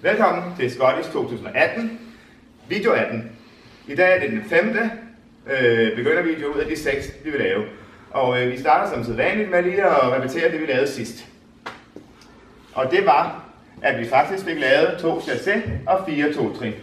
Velkommen til Scottish 2018, video 18. I dag er det den 5. begyndervideo ud af de 6, vi vil lave. Og vi starter som sædvanligt med lige at repetere det, vi lavede sidst. Og det var, at vi faktisk fik lavet 2 chassé og 4 totrin.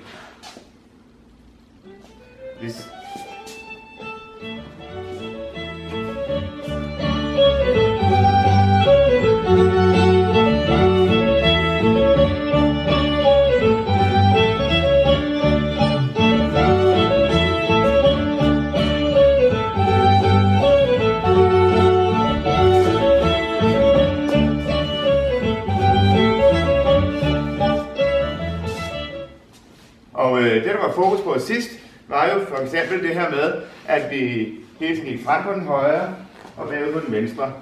Og det, der var fokus på sidst, var jo for eksempel det her med, at vi hele tiden gik frem på den højre og bagud på den venstre.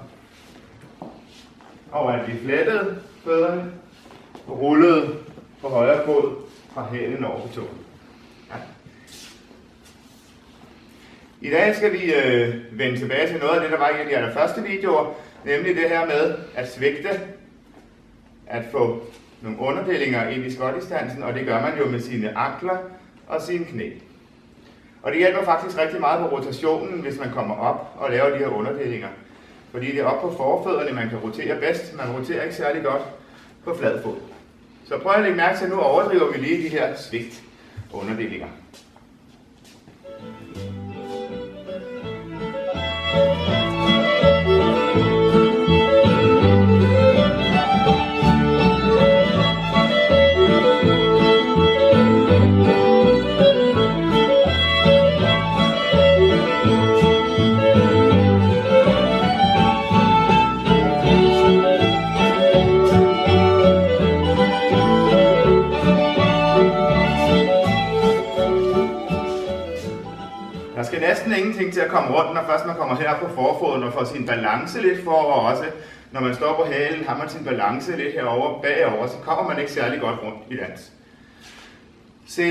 Og at vi flettede fødderne og rullede på højre fod fra hælen over på tåen. Ja. I dag skal vi vende tilbage til noget af det, der var i en af de allerførste videoer, nemlig det her med at svigte, at få nogle underdelinger ind i skottistansen, og det gør man jo med sine ankler og sine knæ. Og det hjælper faktisk rigtig meget på rotationen, hvis man kommer op og laver de her underdelinger. Fordi det er op på forfødderne, man kan rotere bedst. Man roterer ikke særlig godt på flad fod. Så prøv at lægge mærke til, at nu overdriver vi lige de her svigt underdelinger. Der skal næsten ingenting til at komme rundt, når først man kommer her på forfoden og får sin balance lidt forover også. Når man står på hælen, har man sin balance lidt herover bagover, så kommer man ikke særlig godt rundt i dans. Så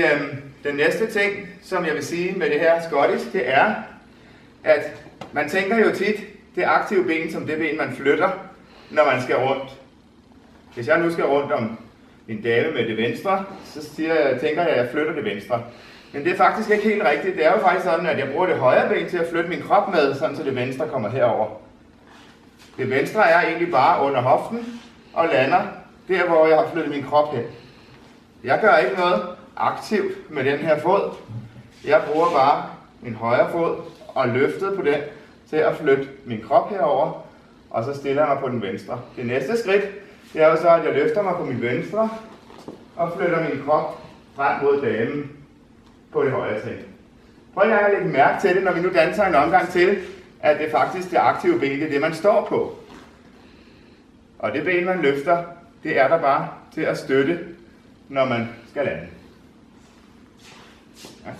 den næste ting, som jeg vil sige med det her Scottish, det er, at man tænker jo tit det aktive ben som det ben, man flytter, når man skal rundt. Hvis jeg nu skal rundt om en dame med det venstre, så tænker jeg, at jeg flytter det venstre. Men det er faktisk ikke helt rigtigt. Det er jo faktisk sådan, at jeg bruger det højre ben til at flytte min krop med, sådan så det venstre kommer herover. Det venstre er egentlig bare under hoften og lander der, hvor jeg har flyttet min krop hen. Jeg gør ikke noget aktivt med den her fod. Jeg bruger bare min højre fod og løftet på den til at flytte min krop herover, og så stiller jeg mig på den venstre. Det næste skridt, det er jo så, at jeg løfter mig på min venstre og flytter min krop frem mod damen på det højre trin. Prøv lige at lægge mærke til det, når vi nu danser en omgang til, at det faktisk det aktive ben, det er det, man står på. Og det ben, man løfter, det er der bare til at støtte, når man skal lande. Ja.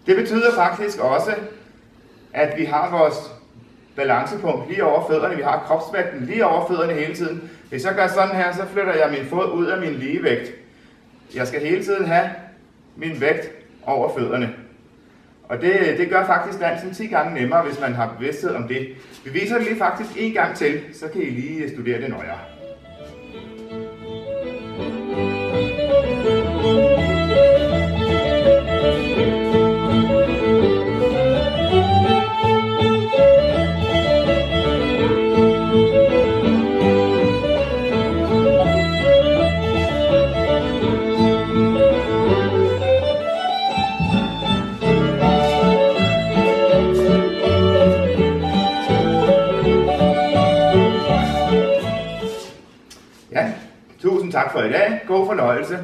Det betyder faktisk også, at vi har vores balancepunkt lige over fødderne. Vi har kropsvægten lige over fødderne hele tiden. Hvis jeg gør sådan her, så flytter jeg min fod ud af min ligevægt. Jeg skal hele tiden have min vægt over fødderne. Og det gør faktisk dansen 10 gange nemmere, hvis man har bevidsthed om det. Vi viser det lige faktisk en gang til, så kan I lige studere det nøjere. Ja, tusind tak for i dag. God fornøjelse.